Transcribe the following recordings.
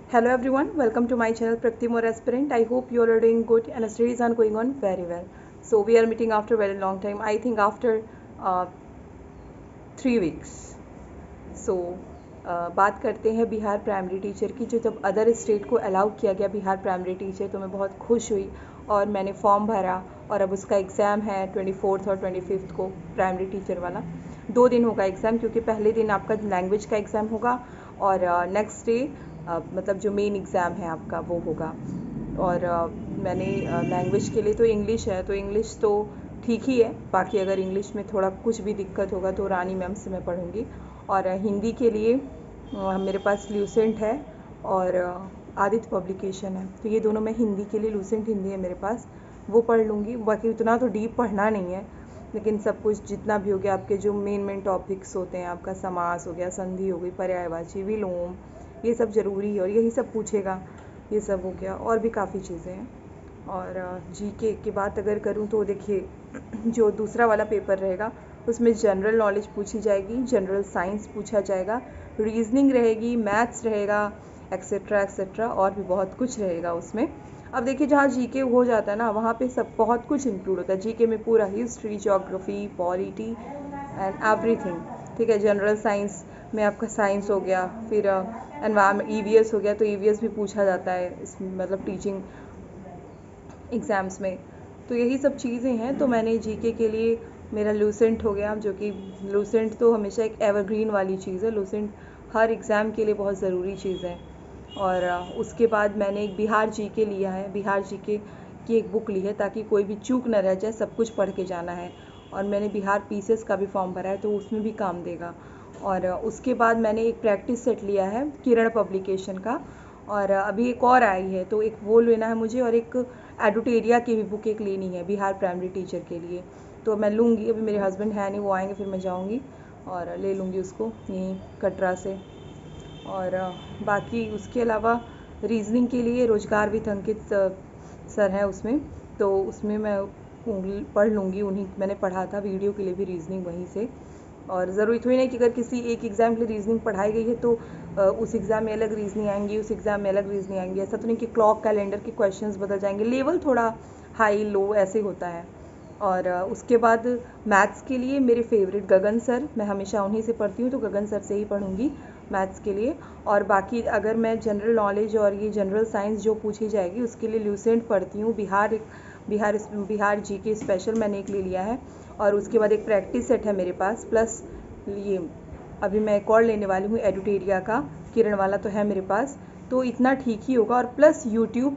Hello everyone, welcome to my channel Prakti More Aspirant. I hope you all are doing good and studies are going on very well. So we are meeting after a very long time. I think after uh, 3 weeks. So बात करते हैं Bihar primary teacher की। जो जब other state को allow किया गया Bihar primary teacher, तो मैं बहुत खुश हुई और मैंने फॉर्म भरा और अब उसका एग्ज़ाम है 24 और 25 को, प्राइमरी टीचर वाला। 2 दिन होगा एग्ज़ाम, क्योंकि पहले दिन आपका लैंग्वेज का एग्ज़ाम होगा और नेक्स्ट डे मतलब जो मेन एग्ज़ाम है आपका वो होगा। और मैंने लैंग्वेज के लिए तो इंग्लिश है, तो इंग्लिश तो ठीक ही है। बाकी अगर इंग्लिश में थोड़ा कुछ भी दिक्कत होगा तो रानी मैम से मैं पढ़ूँगी। और हिंदी के लिए मेरे पास लूसेंट है और आदित्य पब्लिकेशन है, तो ये दोनों मैं हिंदी के लिए, लूसेंट हिंदी है मेरे पास, वो पढ़ लूँगी। बाकी उतना तो डीप पढ़ना नहीं है, लेकिन सब कुछ जितना भी हो गया, आपके जो मेन टॉपिक्स होते हैं, आपका समास हो गया, संधि हो गई, पर्यायवाची, विलोम, ये सब ज़रूरी है और यही सब पूछेगा। ये सब हो गया और भी काफ़ी चीज़ें हैं। और जीके की बात अगर करूँ तो देखिए, जो दूसरा वाला पेपर रहेगा उसमें जनरल नॉलेज पूछी जाएगी, जनरल साइंस पूछा जाएगा, रीजनिंग रहेगी, मैथ्स रहेगा, एक्सेट्रा एक्सेट्रा, और भी बहुत कुछ रहेगा उसमें। अब देखिए, जहाँ जीके हो जाता है ना, वहाँ पे सब बहुत कुछ इंक्लूड होता है। जीके में पूरा history, geography, polity and everything. ठीक है, जनरल साइंस में आपका साइंस हो गया, फिर एनवायरमेंट, ईवीएस हो गया, तो ईवीएस भी पूछा जाता है इस मतलब टीचिंग एग्ज़ाम्स में। तो यही सब चीज़ें हैं। तो मैंने जीके के लिए मेरा लूसेंट हो गया, जो कि लूसेंट तो हमेशा एक एवरग्रीन वाली चीज़ है। लूसेंट हर एग्ज़ाम के लिए बहुत ज़रूरी चीज़ है। और उसके बाद मैंने एक बिहार जीके लिया है। बिहार जीके की एक बुक ली है, ताकि कोई भी चूक न रह जाए, सब कुछ पढ़ के जाना है। और मैंने बिहार पीसीएस का भी फॉर्म भरा है, तो उसमें भी काम देगा। और उसके बाद मैंने एक प्रैक्टिस सेट लिया है किरण पब्लिकेशन का, और अभी एक और आई है, तो एक वो लेना है मुझे, और एक एडुटेरिया की भी बुक एक लेनी है बिहार प्राइमरी टीचर के लिए। तो मैं लूँगी, अभी मेरे हस्बैंड है नहीं, वो आएंगे फिर मैं जाऊँगी और ले लूँगी उसको यहीं कटरा से। और बाकी उसके अलावा रीजनिंग के लिए रोजगार विद अंकित सर हैं उसमें, तो उसमें मैं पढ़ लूँगी। उन्हीं मैंने पढ़ा था, वीडियो के लिए भी रीजनिंग वहीं से। और ज़रूरी थोड़ी नहीं कि अगर किसी एक एग्ज़ाम के लिए रीजनिंग पढ़ाई गई है तो उस एग्ज़ाम में अलग रीजनिंग आएंगी, उस एग्ज़ाम में अलग रीजनिंग आएंगी। ऐसा तो नहीं कि क्लॉक कैलेंडर के क्वेश्चंस बदल जाएंगे, लेवल थोड़ा हाई लो ऐसे होता है। और उसके बाद मैथ्स के लिए मेरे फेवरेट गगन सर, मैं हमेशा उन्हीं से पढ़ती हूँ, तो गगन सर से ही पढ़ूँगी मैथ्स के लिए। और बाकी अगर मैं जनरल नॉलेज और ये जनरल साइंस जो पूछी जाएगी उसके लिए लूसेंट पढ़ती हूँ। बिहार जीके स्पेशल मैंने एक ले लिया है। और उसके बाद एक प्रैक्टिस सेट है मेरे पास, प्लस ये अभी मैं एक और लेने वाली हूँ एडुटेरिया का, किरण वाला तो है मेरे पास। तो इतना ठीक ही होगा। और प्लस यूट्यूब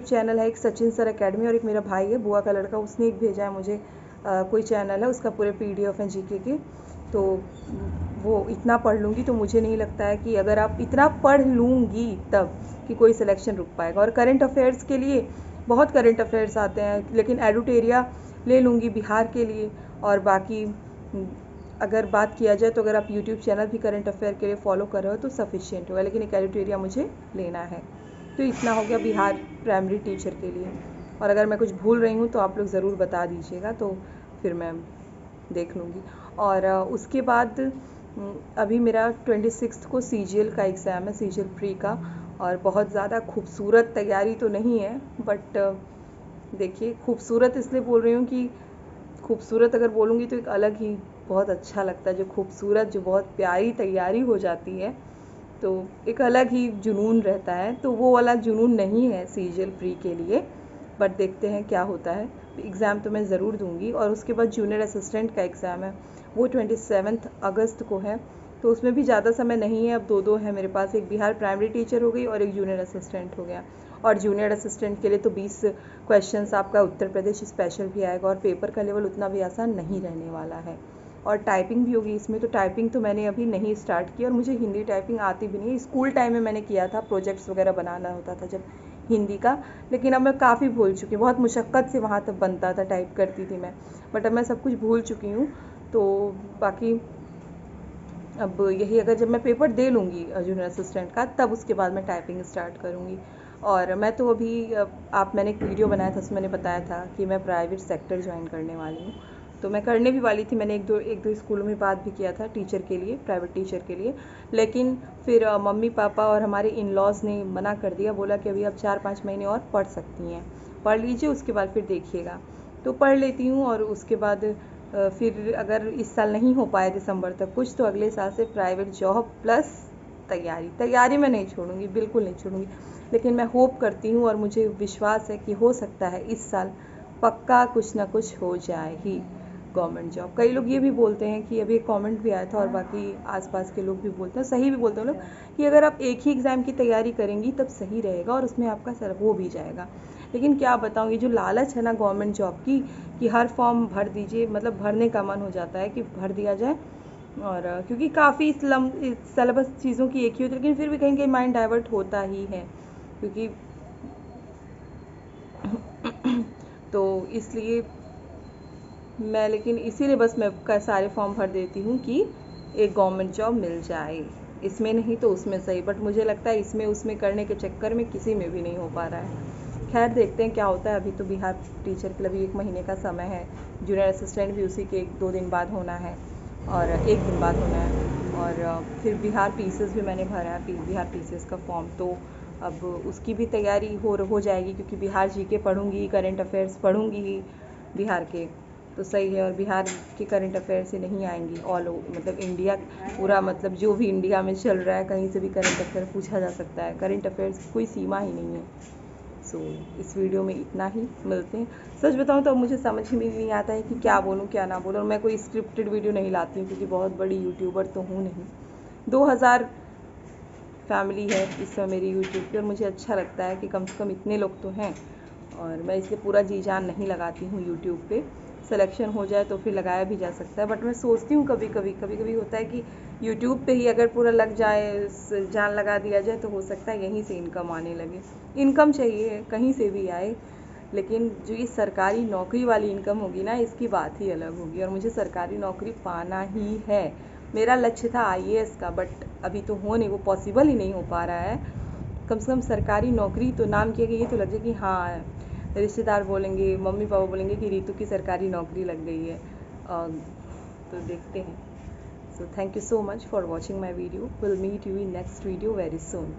चैनल है एक, सचिन सर अकेडमी, और एक मेरा भाई है बुआ का लड़का, उसने एक भेजा है मुझे, कोई चैनल है उसका, पूरे पीडीएफ हैं जीके के। तो वो इतना पढ़ लूँगी, तो मुझे नहीं लगता है कि अगर आप इतना पढ़ लूँगी तब कि कोई सिलेक्शन रुक पाएगा। और करंट अफेयर्स के लिए बहुत करंट अफेयर्स आते हैं, लेकिन एडुटेरिया ले लूँगी बिहार के लिए। और बाकी अगर बात किया जाए तो अगर आप यूट्यूब चैनल भी करंट अफेयर के लिए फॉलो कर रहे हो तो सफिशिएंट होगा, लेकिन एक एडिटोरिया मुझे लेना है। तो इतना हो गया बिहार प्राइमरी टीचर के लिए। और अगर मैं कुछ भूल रही हूँ तो आप लोग ज़रूर बता दीजिएगा, तो फिर मैं देख लूँगी। और उसके बाद अभी मेरा 26 को सीजीएल का एग्ज़ाम है, सीजीएल प्री का। और बहुत ज़्यादा खूबसूरत तैयारी तो नहीं है, बट देखिए, खूबसूरत इसलिए बोल रही हूँ कि खूबसूरत अगर बोलूँगी तो एक अलग ही बहुत अच्छा लगता है। जो खूबसूरत, जो बहुत प्यारी तैयारी हो जाती है, तो एक अलग ही जुनून रहता है। तो वो वाला जुनून नहीं है सीजीएल प्री के लिए, बट देखते हैं क्या होता है। एग्ज़ाम तो मैं ज़रूर दूंगी। और उसके बाद जूनियर असिस्टेंट का एग्ज़ाम है, वो 27 अगस्त को है। तो उसमें भी ज़्यादा समय नहीं है, अब दो है मेरे पास, एक बिहार प्राइमरी टीचर हो गई और एक जूनियर असिस्टेंट हो गया। और जूनियर असिस्टेंट के लिए तो 20 क्वेश्चंस आपका उत्तर प्रदेश स्पेशल भी आएगा, और पेपर का लेवल उतना भी आसान नहीं रहने वाला है। और टाइपिंग भी होगी इसमें, तो टाइपिंग तो मैंने अभी नहीं स्टार्ट की, और मुझे हिंदी टाइपिंग आती भी नहीं है। स्कूल टाइम में मैंने किया था, प्रोजेक्ट्स वगैरह बनाना होता था जब हिंदी का, लेकिन अब मैं काफ़ी भूल चुकी हूँ। बहुत मुशक्क़त से वहाँ तक बनता था, टाइप करती थी मैं, बट अब मैं सब कुछ भूल चुकी हूँ। तो बाकी अब यही, अगर जब मैं पेपर दे लूँगी जूनियर असिस्टेंट का, तब उसके बाद मैं टाइपिंग स्टार्ट करूँगी। और मैं तो अभी मैंने एक वीडियो बनाया था, उसमें मैंने बताया था कि मैं प्राइवेट सेक्टर ज्वाइन करने वाली हूँ। तो मैं करने भी वाली थी। मैंने एक दो स्कूलों में बात भी किया था टीचर के लिए, प्राइवेट टीचर के लिए, लेकिन फिर मम्मी पापा और हमारे इन लॉज ने मना कर दिया। बोला कि अभी आप 4-5 महीने और पढ़ सकती हैं, पढ़ लीजिए, उसके बाद फिर देखिएगा। तो पढ़ लेती हूँ, और उसके बाद फिर अगर इस साल नहीं हो पाया दिसंबर तक कुछ, तो अगले साल से प्राइवेट जॉब प्लस तैयारी मैं नहीं छोड़ूंगी, बिल्कुल नहीं छोड़ूंगी। लेकिन मैं होप करती हूँ और मुझे विश्वास है कि हो सकता है इस साल पक्का कुछ ना कुछ हो जाए ही गवर्नमेंट जॉब। कई लोग ये भी बोलते हैं कि अभी एक कमेंट भी आया था, और बाकी आसपास के लोग भी बोलते हैं, सही भी बोलते हैं लोग, कि अगर आप एक ही एग्ज़ाम की तैयारी करेंगी तब सही रहेगा और उसमें आपका सर हो भी जाएगा। लेकिन क्या बताऊँ, ये जो लालच है ना गवर्नमेंट जॉब की, कि हर फॉर्म भर दीजिए, मतलब भरने का मन हो जाता है कि भर दिया जाए। और क्योंकि काफ़ी सिलेबस चीज़ों की एक ही होती है, लेकिन फिर भी कहीं कहीं माइंड डाइवर्ट होता ही है, क्योंकि तो इसलिए मैं, लेकिन इसीलिए बस मैं सारे फॉर्म भर देती हूँ कि एक गवर्नमेंट जॉब मिल जाए, इसमें नहीं तो उसमें सही। बट मुझे लगता है इसमें उसमें करने के चक्कर में किसी में भी नहीं हो पा रहा है। खैर देखते हैं क्या होता है। अभी तो बिहार टीचर के लिए भी 1 महीने का समय है, जूनियर असिस्टेंट भी उसी के 1-2 दिन बाद होना है, और 1 दिन बाद होना है। और फिर बिहार पीसीएस भी मैंने भरा है, बिहार पीसीएस का फॉर्म, तो अब उसकी भी तैयारी हो जाएगी, क्योंकि बिहार जीके पढ़ूंगी, करंट अफेयर्स पढ़ूंगी ही बिहार के, तो सही है। और बिहार के करंट अफेयर से नहीं आएंगी मतलब इंडिया पूरा, मतलब जो भी इंडिया में चल रहा है कहीं से भी करंट अफेयर पूछा जा सकता है, करंट अफेयर्स की कोई सीमा ही नहीं है। सो इस वीडियो में इतना ही, मिलते हैं। सच बताऊं तो मुझे समझ ही नहीं आता है कि क्या बोलूं क्या ना बोलूं, और मैं कोई स्क्रिप्टेड वीडियो नहीं लाती हूँ, क्योंकि बहुत बड़ी यूट्यूबर तो हूँ नहीं। 2000 फैमिली है इस समय मेरी यूट्यूब पे, और मुझे अच्छा लगता है कि कम से कम इतने लोग तो हैं, और मैं इसलिए पूरा जी जान नहीं लगाती हूँ यूट्यूब पे। सिलेक्शन हो जाए तो फिर लगाया भी जा सकता है, बट मैं सोचती हूँ कभी कभी होता है कि यूट्यूब पे ही अगर पूरा लग जाए, जान लगा दिया जाए, तो हो सकता है यहीं से इनकम आने लगे। इनकम चाहिए, कहीं से भी आए, लेकिन जो ये सरकारी नौकरी वाली इनकम होगी ना, इसकी बात ही अलग होगी, और मुझे सरकारी नौकरी पाना ही है। मेरा लक्ष्य था आईएएस का, बट अभी तो हो नहीं, वो पॉसिबल ही नहीं हो पा रहा है। कम से कम सरकारी नौकरी तो नाम किया गया, ये तो लग जाए कि हाँ, रिश्तेदार बोलेंगे, मम्मी पापा बोलेंगे कि रितु की सरकारी नौकरी लग गई है। तो देखते हैं। So thank you so much for watching my video. Will meet you in next video very soon.